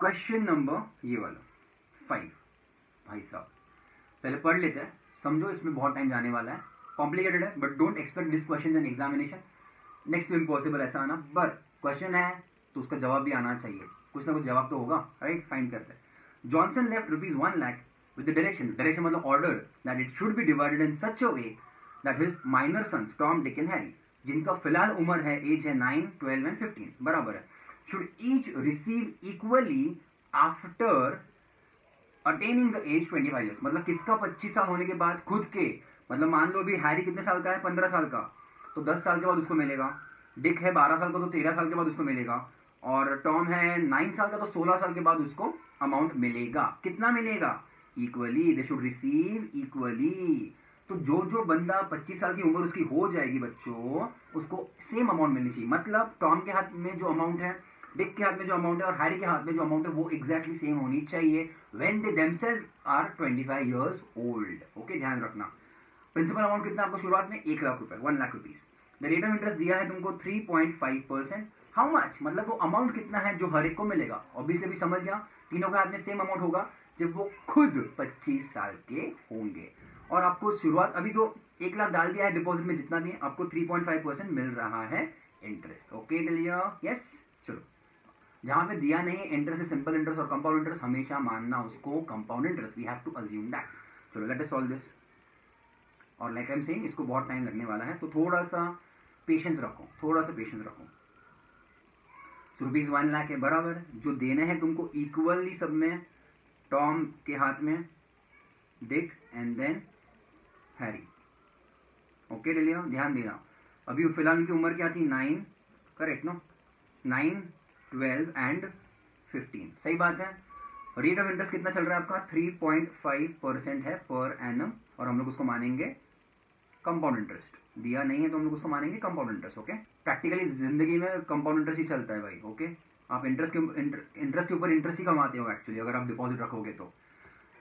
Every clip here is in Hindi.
क्वेश्चन नंबर ये वाला 5, भाई साहब पहले पढ़ लेते हैं, समझो इसमें बहुत टाइम जाने वाला है, कॉम्प्लिकेटेड है, but don't expect this question in examination, next to impossible ऐसा आना, बट क्वेश्चन है तो उसका जवाब भी आना चाहिए, कुछ ना कुछ जवाब तो होगा, राइट। फाइंड करते हैं। Johnson left ₹1 lakh with the direction मतलब order that it should be divided in such a way that his minor sons Tom, Dick and Harry, जिनका फिलहाल उम्र है, एज है 9, 12 and 15 बराबर है, should each receive equally after attaining the age 25 years, मतलब किसका 25 साल होने के बाद खुद के, मतलब मान लो अभी हैरी कितने साल का है, 15 साल का, तो 10 साल के बाद उसको मिलेगा। डिक है 12 साल का, तो 13 साल के बाद उसको मिलेगा। और टॉम है 9 साल का, तो 16 साल के बाद उसको अमाउंट मिलेगा। कितना मिलेगा? Equally, they should receive equally. तो जो बंदा 25 साल की उम्र उसकी हो जाएगी बच्चों, उसको सेम अमाउंट मिलनी चाहिए। मतलब टॉम के हाथ में जो अमाउंट है, डिक के हाथ में जो अमाउंट है और हैरी के हाथ में जो अमाउंट है वो एग्जैक्टली सेम होनी चाहिए when they themselves are 25 years old. Okay, ध्यान रखना। प्रिंसिपल अमाउंट कितना आपको शुरुआत में? 1 लाख रुपए, 1 lakh rupees. The rate of interest दिया है तुमको 3.5%। हाउ मच, मतलब वो अमाउंट कितना है जो हर एक को मिलेगा। ऑब्वियसली अभी समझ गया, तीनों के हाथ में सेम अमाउंट होगा जब वो खुद 25 साल के होंगे। और आपको शुरुआत अभी तो 1 लाख डाल दिया है डिपॉजिट में, जितना भी है आपको 3.5% मिल रहा है इंटरेस्ट। Okay clear? यस। चलो, जहां पे दिया नहीं इंटरेस्ट है, सिंपल इंटरेस्ट और कंपाउंड इंटरेस्ट, हमेशा मानना उसको compound interest. We have to assume that. चलो लेट अस सॉल्व दिस। और लाइक आई एम सेइंग, इसको बहुत टाइम लगने वाला है, तो थोड़ा सा पेशेंस रखो, थोड़ा सा पेशेंस रखो। सो ₹1 लाख है बराबर, जो देने हैं तुमको इक्वली सब में, टॉम के हाथ में, Dick and then Harry. Okay Delia, ध्यान देना। अभी फिलहाल उनकी उम्र क्या थी? 9, करेक्ट नो? 9, 12 एंड 15, सही बात है। रेट ऑफ इंटरेस्ट कितना चल रहा है आपका? 3.5% है पर एनम, और हम लोग उसको मानेंगे कंपाउंड इंटरेस्ट। दिया नहीं है तो हम लोग उसको मानेंगे कंपाउंड इंटरेस्ट। ओके, प्रैक्टिकली जिंदगी में कंपाउंड इंटरेस्ट ही चलता है भाई। ओके, आप इंटरेस्ट के ऊपर इंटरेस्ट ही कमाते हो एक्चुअली, अगर आप डिपॉजिट रखोगे तो।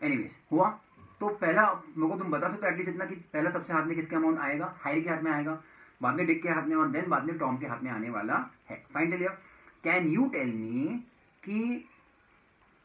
एनीवेज, हुआ तो पहला मेरे को तुम बता सकते हो एटलीस्ट इतना कि पहला सबसे हाथ में किसके अमाउंट आएगा? हैरी के हाथ में आएगा, बाद में डिक के हाथ में, और देन बाद में टॉम के हाथ में आने वाला है। Fine clear? Can you tell me कि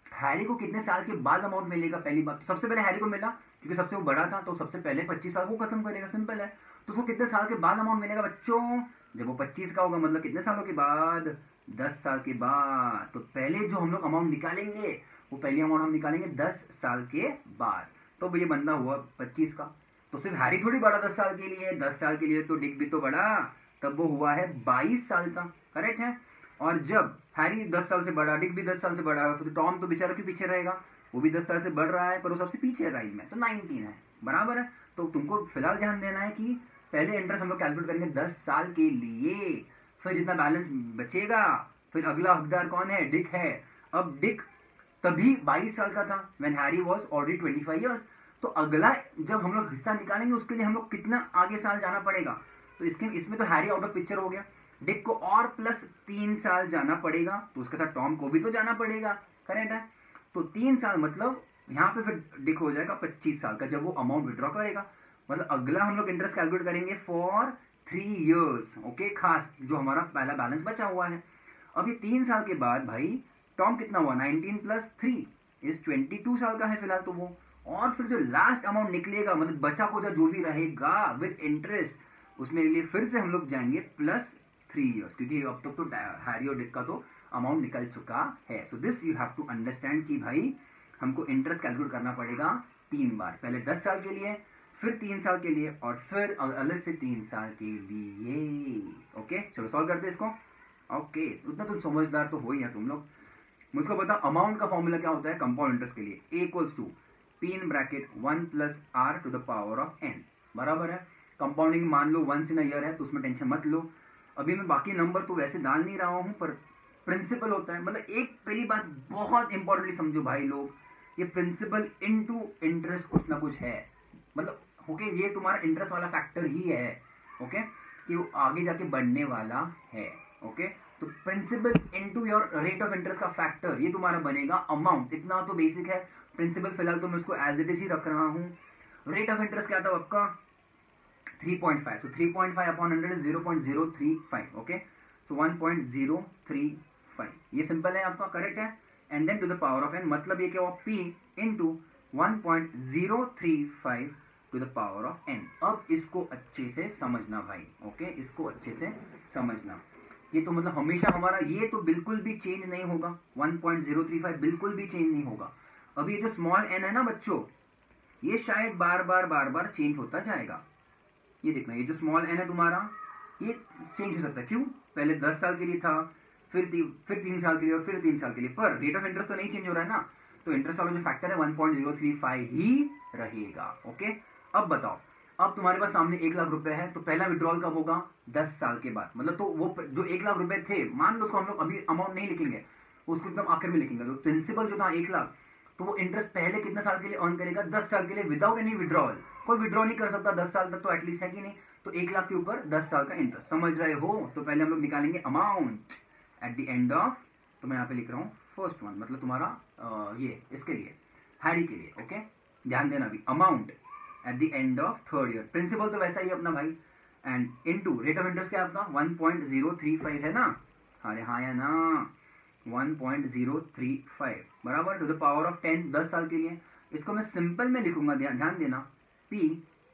हैरी को कितने साल के बाद अमाउंट मिलेगा? पहली बात, सबसे पहले हैरी को मिला क्योंकि सबसे वो बड़ा था, तो सबसे पहले 25 साल वो खत्म करेगा, सिंपल है। तो उसको कितने साल के बाद अमाउंट मिलेगा बच्चों? जब वो 25 का होगा, मतलब कितने सालों के बाद? 10 साल के बाद। तो पहले जो हम लोग अमाउंट निकालेंगे, वो पहली अमाउंट हम निकालेंगे 10 साल के बाद। तो ये बंदा हुआ 25 का, तो सिर्फ हैरी थोड़ी बड़ा 10 साल के लिए, 10 साल के लिए तो डिक भी तो बड़ा, तब वो हुआ है 22 साल का, करेक्ट है। और जब हैरी 10 साल से बड़ा, डिक भी 10 साल से बड़ा है, तो टॉम तो बेचारा क्यों पीछे रहेगा? वो भी 10 साल से बढ़ रहा है, पर वो सबसे पीछे है राइज में, तो 19 है, बराबर है। तो तुमको फिलहाल ध्यान देना है कि पहले इंटरेस्ट हम लोग कैलकुलेट करेंगे 10 साल के लिए, फिर जितना बैलेंस बचेगा, फिर अगला हकदार कौन है? डिक है। अब डिक तभी 22 साल का था when Harry was already 25 years. तो अगला जब हम लोग हिस्सा निकालेंगे उसके लिए हम लोग कितना आगे साल जाना पड़ेगा? तो इसमें तो हैरी आउट ऑफ पिक्चर हो गया, डिक को और प्लस 3 साल जाना पड़ेगा, तो उसके साथ टॉम को भी तो जाना पड़ेगा, करेक्ट है। तो 3 साल मतलब यहाँ पे फिर डिक हो जाएगा 25 साल का जब वो अमाउंट विड्रॉ करेगा। मतलब अगला हम लोग इंटरेस्ट कैलकुलेट करेंगे फॉर 3 इयर्स। ओके, खास जो हमारा पहला बैलेंस बचा हुआ है। अब ये 3 साल के बाद भाई टॉम कितना हुआ? 19 + 3 इज 22 साल का है फिलहाल तो वो। और फिर जो लास्ट अमाउंट निकलेगा, मतलब बचा को जो भी रहेगा विद इंटरेस्ट, उसमें लिए फिर से हम लोग जाएंगे +3 इयर्स, क्योंकि अब तक तो हैरी और डिक का तो अमाउंट निकल चुका है। So this you have to understand कि भाई हमको इंटरेस्ट कैलकुलेट करना पड़ेगा 3 बार, पहले 10 साल के लिए, फिर 3 साल के लिए, और फिर अलग से 3 साल के लिए। ओके, चलो सॉल्व करते हैं इसको। ओके, उतना तुम समझदार तो हो ही है तुम लोग। मुझको बताओ अमाउंट का फॉर्मूला क्या होता है कंपाउंड इंटरेस्ट के लिए? A = (1 + r⁴n) बराबर है। कंपाउंडिंग मान लो 1 इन अ ईयर है, तो उसमें टेंशन मत लो। अभी मैं बाकी नंबर तो वैसे डाल नहीं रहा हूं, पर प्रिंसिपल होता है। मतलब एक पहली बात बहुत इंपॉर्टेंटली समझो भाई लोग, ये प्रिंसिपल इनटू इंटरेस्ट कुछ ना कुछ है। मतलब ओके, ये तुम्हारा इंटरेस्ट वाला फैक्टर ही है, ओके, कि वो आगे जाके बढ़ने वाला है। ओके, तो principal into your rate of interest का फैक्टर ये तुम्हारा बनेगा अमाउंट। इतना तो बेसिक है। प्रिंसिपल फिलहाल तो मैं उसको एज इट इज ही रख रहा हूँ। रेट ऑफ इंटरेस्ट क्या था आपका? 3.5। So 3.5 upon 100 is 0.035। Okay, so 1.035, ये सिंपल है आपका, करेक्ट है। And then to the power of n, मतलब ये क्या हुआ p into 1.035 to the power of n। अब इसको अच्छे से समझना भाई, ओके, इसको अच्छे से समझना। ये तो मतलब हमेशा हमारा ये तो बिल्कुल भी चेंज नहीं होगा, 1.035 बिल्कुल भी चेंज नहीं होगा। अब ये जो स्मॉल n है ना बच्चों, ये शायद बार बार चेंज होता जाएगा। ये देखना, ये जो स्मॉल n है तुम्हारा, ये चेंज हो सकता है। क्यों? पहले 10 साल के लिए था, फिर 3 साल के लिए और फिर 3 साल के लिए, पर रेट ऑफ इंटरेस्ट तो नहीं चेंज हो रहा है ना, तो इंटरेस्ट वाला जो फैक्टर है 1.035 ही रहेगा। ओके, अब बताओ, अब तुम्हारे पास सामने 1 लाख रुपए है, तो पहला विड्रॉल कब होगा? 10 साल के बाद। मतलब तो वो जो 1 लाख रुपए थे, मान लो उसको हम लोग अभी अमाउंट नहीं लिखेंगे, उसको एकदम आखिर में लिखेंगे। तो प्रिंसिपल जो था 1 लाख, तो वो इंटरेस्ट पहले कितने साल के लिए अर्न करेगा? 10 साल के लिए, विदाउट एनी विड्रॉल। कोई विड्रॉ नहीं कर सकता 10 साल तक, तो एटलीस्ट है कि नहीं? तो 1 लाख के ऊपर 10 साल का इंटरेस्ट, समझ रहे हो? तो पहले हम लोग निकालेंगे amount at the end of, तो मैं यहाँ पे लिख रहा हूँ फर्स्ट वन, मतलब तुम्हारा ये इसके लिए, हैरी के लिए। ओके, ध्यान देना अभी, amount at the end of third year, principal तो वैसा ही अपना भाई, and into rate of interest क्या है अपना? 1.035 है ना? अरे हाँ या ना, 1.035 बराबर टू द पावर ऑफ 10, 10 साल के लिए। इसको मैं सिंपल में लिखूंगा, ध्यान देना, P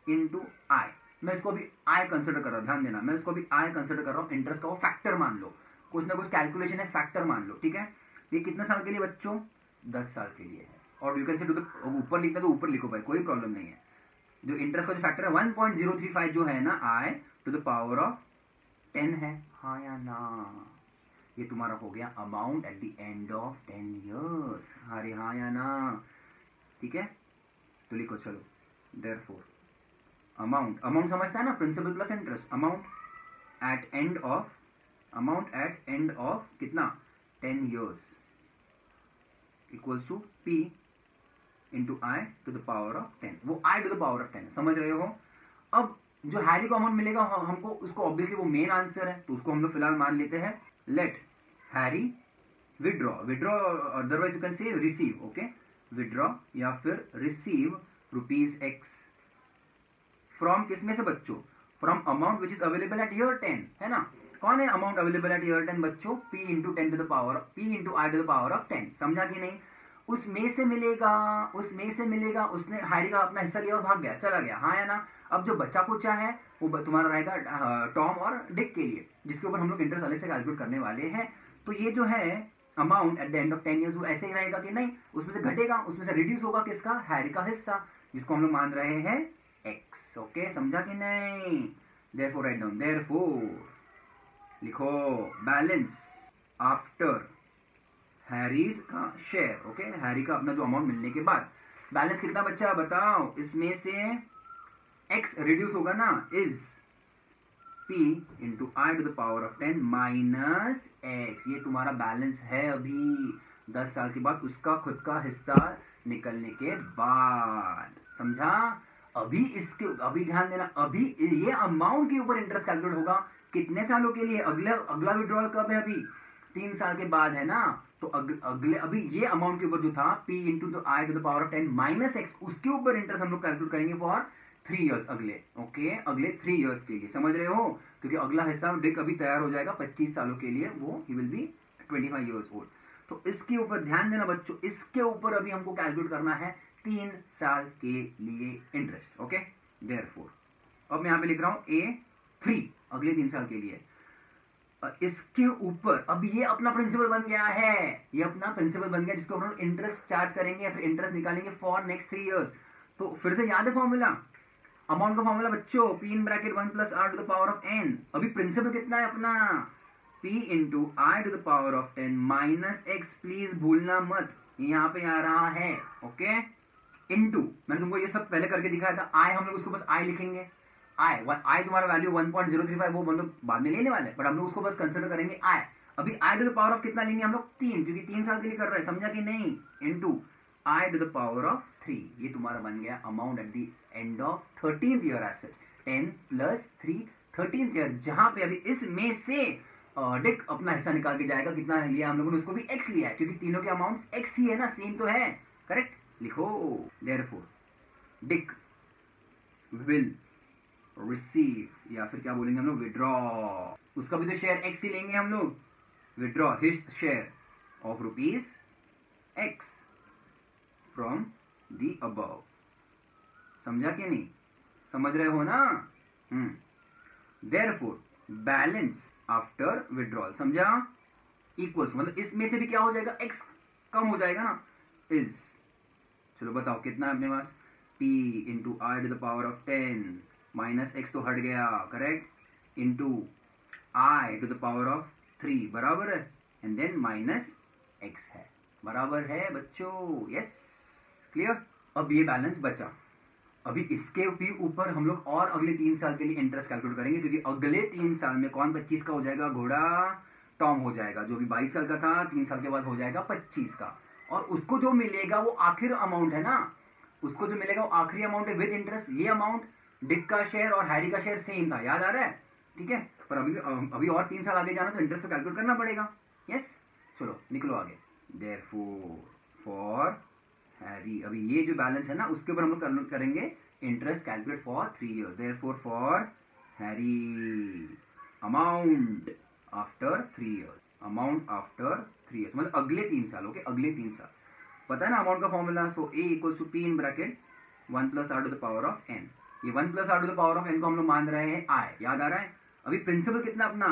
इंटू आई। मैं इसको अभी आई कंसिडर कर रहा हूँ, ध्यान देना, मैं इसको अभी आई कंसिडर कर रहा हूँ। इंटरेस्ट का वो फैक्टर मान लो, कुछ ना कुछ कैलकुलेशन है, फैक्टर मान लो, ठीक है? ये कितने साल के लिए बच्चों? 10 साल के लिए है। और you can say to the ऊपर लिखना तो ऊपर लिखो भाई, कोई प्रॉब्लम नहीं है। जो इंटरेस्ट का जो फैक्टर है 1.035 जो है ना, आई टू द पावर ऑफ 10 है, हाँ या ना? ये तुम्हारा हो गया amount at the end of 10 years. अरे हाँ या ना? ठीक है, तो लिखो चलो, देयरफॉर अमाउंट, अमाउंट समझता है ना, principal plus interest, amount at end of, amount at end of कितना? 10 years equals to P into i to the power of 10। वो i to the power of 10, समझ रहे हो? अब जो हैरी को अमाउंट मिलेगा हमको, उसको ऑब्वियसली वो मेन आंसर है, तो उसको हम लोग फिलहाल मान लेते हैं, let Harry withdraw, withdraw otherwise you can say receive, okay, withdraw या फिर रिसीव ₹X फ्रॉम, किसमें से बच्चों? From amount which is available at year 10, है ना? कौन है अमाउंट अवेलेबल एट ईयर 10 बच्चों? P into 10 to the power, P into i to the power of 10, समझा कि नहीं? उसमें से मिलेगा, उसमें से मिलेगा, उसने हैरी का अपना हिस्सा लिया और भाग गया, चला गया, हाँ या ना? अब जो बच्चा कुचा है वो तुम्हारा रहेगा टॉम और डिक के लिए, जिसके ऊपर हम लोग इंटरेस्ट अलग से कैलकुलेट करने वाले हैं। तो ये जो है amount at the end of 10 years, वो ऐसे ही रहेगा कि नहीं? उसमें से घटेगा, उसमें से रिड्यूस होगा किसका? हैरी का हिस्सा, जिसको हम लोग मान रहे हैं x। ओके, समझा कि नहीं? देयरफॉर राइट डाउन, देयरफॉर लिखो बैलेंस आफ्टर हैरीज का शेयर। ओके, हैरी का अपना जो अमाउंट मिलने के बाद बैलेंस कितना बच्चा बताओ? इसमें से x रिड्यूस होगा ना, is P into i to the power of 10 minus x। ये तुम्हारा बैलेंस है अभी 10 साल के बाद, उसका खुद का हिस्सा निकलने के बाद, समझा? अभी इसके, अभी ध्यान देना, अभी ये अमाउंट के ऊपर इंटरेस्ट कैलकुलेट होगा कितने सालों के लिए? अगला विड्रॉल कब है? अभी 3 साल के बाद है ना? तो अगले अभी ये अमाउंट के ऊपर जो था P into i to the power of 10 minus x, उसके ऊपर इंटरेस्ट हम लोग कैलकुलेट करेंगे फॉर 3 इयर्स अगले। ओके, अगले 3 इयर्स के लिए, समझ रहे हो? क्योंकि अगला हिस्सा डिक अभी तैयार हो जाएगा 25 सालों के लिए, वो he will be 25 years old. तो इसके ऊपर ध्यान देना बच्चों, इसके ऊपर अभी हमको कैलकुलेट करना है 3 साल के लिए इंटरेस्ट। ओके, देयरफॉर अब मैं यहाँ पे लिख रहा हूँ A3 अगले 3 साल के लिए। इसके ऊपर अब ये अपना प्रिंसिपल बन गया है, ये अपना प्रिंसिपल बन गया, जिसको हम इंटरेस्ट चार्ज करेंगे या फिर इंटरेस्ट निकालेंगे फॉर नेक्स्ट 3 इयर्स। तो फिर से याद है फॉर्मूला, अमाउंट का फॉर्मूला बच्चों, P in bracket 1 plus R to the power of n। अभी प्रिंसिपल कितना है अपना? P into i to the power of 10 minus x, please भूलना मत, यहाँ पे आ रहा है। ओके, इंटू, मैंने तुमको ये सब पहले करके दिखाया था, आई हम लोग उसको बस आई लिखेंगे, आई तुम्हारा वैल्यू 1.035 वो मतलब बाद में लेने वाले, बट हम लोग उसको बस कंसिडर करेंगे आई। अभी i to the power of कितना लेंगे हम लोग? 3, क्योंकि 3 साल के लिए कर रहे हैं, समझा कि नहीं? Into i to the power of 3, ये तुम्हारा बन गया amount at the end of 13th year as such, 10 plus 3 13th year, जहां पे अभी इसमें से डिक अपना हिस्सा निकाल के जाएगा। कितना लिया हम लोगों ने? उसको भी x लिया है, क्योंकि तीनों के अमाउंट x ही है ना, सेम तो है, करेक्ट? लिखो देयरफॉर डिक विल रिसीव, या फिर क्या बोलेंगे हम लोग? विड्रॉ, उसका भी तो शेयर x ही लेंगे हम लोग, withdraw his share of ₹, x from the above. समझा कि नहीं? समझ रहे हो ना? देयरफॉर बैलेंस आफ्टर विड्रॉल, समझा? इक्वल्स मतलब इसमें से भी क्या हो जाएगा, x कम हो जाएगा ना, इज, चलो बताओ कितना है अपने पास, p into i to the power of 10 minus x तो हट गया, correct, into i to the power of 3 बराबर है, एंड देन माइनस x है, बराबर है बच्चों? Yes, clear? अब ये बैलेंस बचा। अभी इसके भी ऊपर हम लोग और अगले 3 साल के लिए इंटरेस्ट कैलकुलेट करेंगे, क्योंकि अगले 3 साल में कौन 25 का हो जाएगा, घोड़ा टॉम हो जाएगा, जो भी 22 साल का था 3 साल के बाद हो जाएगा 25 का, और उसको जो मिलेगा वो आखिर अमाउंट है ना, उसको जो मिलेगा वो आखिरी अमाउंट है विद इंटरेस्ट। ये अमाउंट डिक का शेयर और हैरी का शेयर सेम था, याद आ रहा है? ठीक है, पर अभी और 3 साल आगे जाना तो इंटरेस्ट तो कैलकुलेट करना पड़ेगा। यस, चलो निकलो आगे। देयरफॉर फॉर हैरी, अभी ये जो बैलेंस है ना उसके ऊपर हम लोग करेंगे interest calculate for 3 year. Therefore for Harry amount after 3 year, amount after 3 years मतलब अगले 3 साल, ओके, अगले 3 साल। पता है ना अमाउंट का formula? So A equals to P in bracket 1 plus R to the power of n. ये 1 plus R to the power of n को हम लोग मान रहे हैं आई, याद आ रहा है? अभी प्रिंसिपल कितना अपना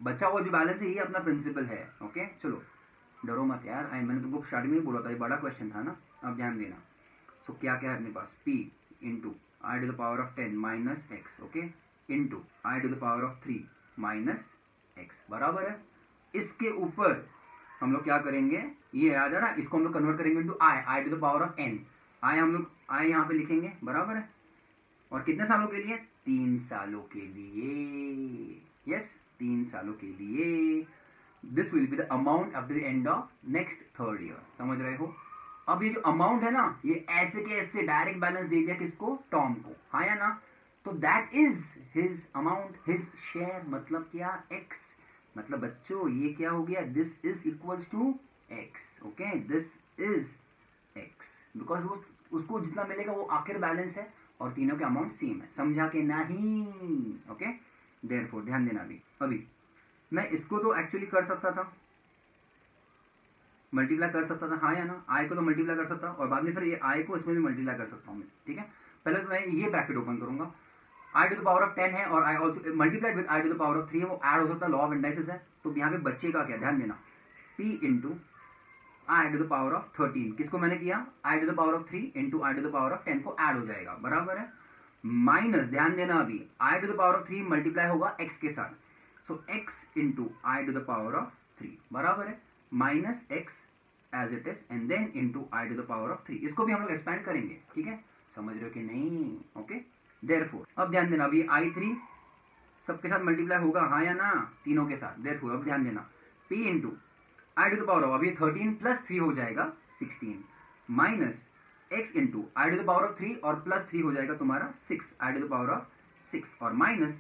बचा हुआ जो बैलेंस है ये अपना प्रिंसिपल है, ओके। चलो डरो मत यार, मैंने तुमको स्टार्टिंग में बोला था, ये बड़ा क्वेश्चन था ना, अब ध्यान देना। सो क्या क्या है अपने पास, p into i to the power of 10 minus x, okay, into i to the power of 3 minus x, बराबर है। इसके ऊपर हम लोग क्या करेंगे, ये याद है ना, इसको हम लोग कन्वर्ट करेंगे into i to the power of n। I हम लोग आई यहाँ पे लिखेंगे, बराबर है। और कितने सालों के लिए? 3 सालों के लिए, यस, 3 सालों के लिए। This will be the amount at the end of next 3rd year. समझ रहे हो? अब ये जो अमाउंट है ना, ये ऐसे के ऐसे डायरेक्ट बैलेंस दे दिया किसको, टॉम को, हाँ या ना? तो that is his amount, his share, मतलब क्या, एक्स। मतलब बच्चों ये क्या हो गया, this is equals to x, okay, this is x, because वो उसको जितना मिलेगा वो आखिर बैलेंस है और तीनों के अमाउंट सेम है। समझा के नहीं? ओके, देयरफॉर ध्यान देना। अभी मैं इसको तो एक्चुअली कर सकता था, मल्टीप्लाई कर सकता था, हाँ या ना? आई को तो मल्टीप्लाई कर सकता और बाद में फिर ये आई को इसमें भी मल्टीप्लाई कर सकता हूँ मैं, ठीक है। पहले तो मैं ये ब्रैकेट ओपन करूंगा, i to the power of 10 है और i also multiplied with i to the power of 3 है, वो ऐड हो सकता है, लॉ ऑफ इंडाइसिस है। तो यहाँ पे बच्चेगा क्या, ध्यान देना, p into i to the power of 13, किसको मैंने किया, i to the power of 3 into i to the power of 10 को ऐड हो जाएगा, बराबर है, माइनस, ध्यान देना, अभी i to the power of 3 multiply होगा x के साथ, so x into i to the power of 3, बराबर है, minus x as it is and then into i to the power of 3। इसको भी हम लोग एक्सपेंड करेंगे, ठीक है, समझ रहे हो कि नहीं? ओके, देयरफॉर अब ध्यान देना, अभी i3 सबके साथ मल्टीप्लाई होगा, हाँ या ना, तीनों के साथ। देयरफॉर अब ध्यान देना, p into i to the power of, अभी 13 प्लस 3 हो जाएगा 16, minus x into i to the power of 3 और प्लस 3 हो जाएगा तुम्हारा 6 i to the power of 6, और minus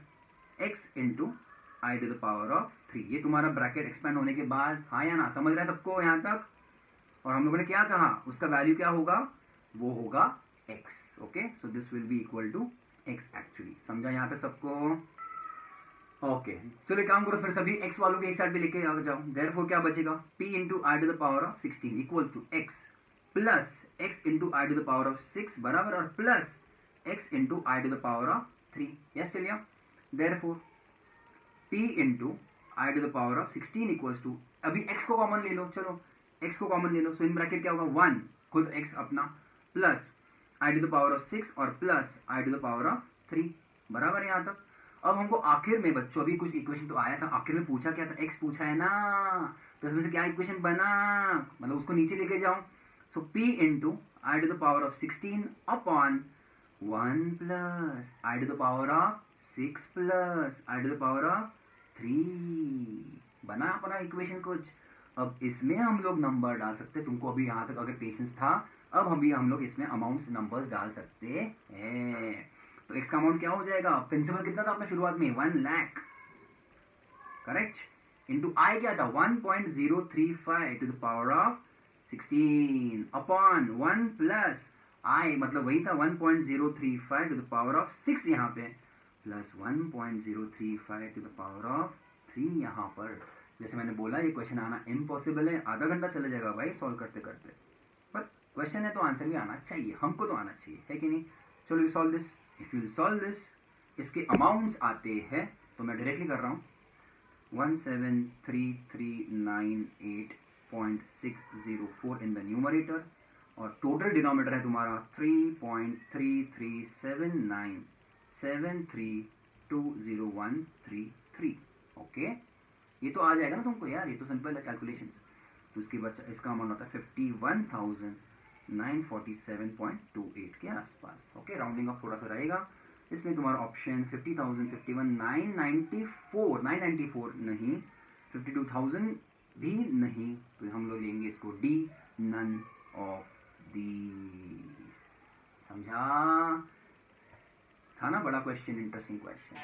x into i to the power of 3। ये तुम्हारा ब्रैकेट एक्सपेंड होने के बाद, हाँ या ना, समझ रहा है सबको यहाँ तक? और हम लोगों ने क्या कहा, उसका वैल्यू क्या होगा, वो होगा x, okay. So this will be equal to x actually. समझा यहाँ तक सबको? ओके, चलो एक काम करो, फिर सभी x वालों के एक साइड पे लेके आ जाओ। देयरफॉर क्या बचेगा, p into i to the power of 16 equal to x plus x into i to the power of 6, बराबर, और plus x into i to the power of 3। Yes, चलिए, therefore p into i to the power of 16 equals to, अभी x को कॉमन ले लो, चलो x को कॉमन ले लो, सो इन ब्रैकेट क्या होगा, 1 खुद x अपना, plus i to the power of 6 और plus i to the power of 3, बराबर है यहाँ तक। अब हमको आखिर में बच्चों, अभी कुछ इक्वेशन तो आया था, आखिर में पूछा क्या था, x पूछा है ना, तो इसमें से क्या इक्वेशन बना, मतलब उसको नीचे लेके जाओ। So p into i to the power of 16 upon 1 plus i to the power of 6 plus i to the power of 3, बना अपना इक्वेशन कुछ। अब इसमें हम लोग नंबर डाल सकते हैं, तुमको अभी यहाँ तक अगर पेशेंस था, अब हम लोग इसमें अमाउंट्स नंबर्स डाल सकते हैं। तो x का अमाउंट क्या हो जाएगा, प्रिंसिपल कितना था अपना शुरुआत में, 1 लाख, करेक्ट, इंटू आई क्या था, 1.035 to the power of 16 upon 1 plus i, मतलब वही था 1.035 टू द पावर ऑफ 6 यहाँ पे, plus 1.035 to the power of 3 यहाँ पर। जैसे मैंने बोला ये क्वेश्चन आना इम्पॉसिबल है, आधा घंटा चला जाएगा भाई सॉल्व करते करते, पर क्वेश्चन है तो आंसर भी आना चाहिए, हमको तो आना चाहिए, है कि नहीं। चलो you solve this, if you solve this, इसके अमाउंट्स आते हैं तो मैं डायरेक्टली कर रहा हूँ 17339.604 इन द न्यूमरेटर, और टोटल डिनोमिनेटर है तुम्हारा 3.333797320133। ओके, ये तो आ जाएगा ना तुमको यार, ये तो सिंपल है कैलकुलेशन। तो उसके बाद इसका अमाउंट होता है 51,947.28 के आसपास। ओके, राउंडिंग ऑफ थोड़ा सा रहेगा इसमें। तुम्हारा ऑप्शन 50,000, 51, 994 नहीं, 52,000 भी नहीं, तो हम लोग लेंगे इसको डी, नन ऑफ दीज। समझा? था ना बड़ा क्वेश्चन, इंटरेस्टिंग क्वेश्चन।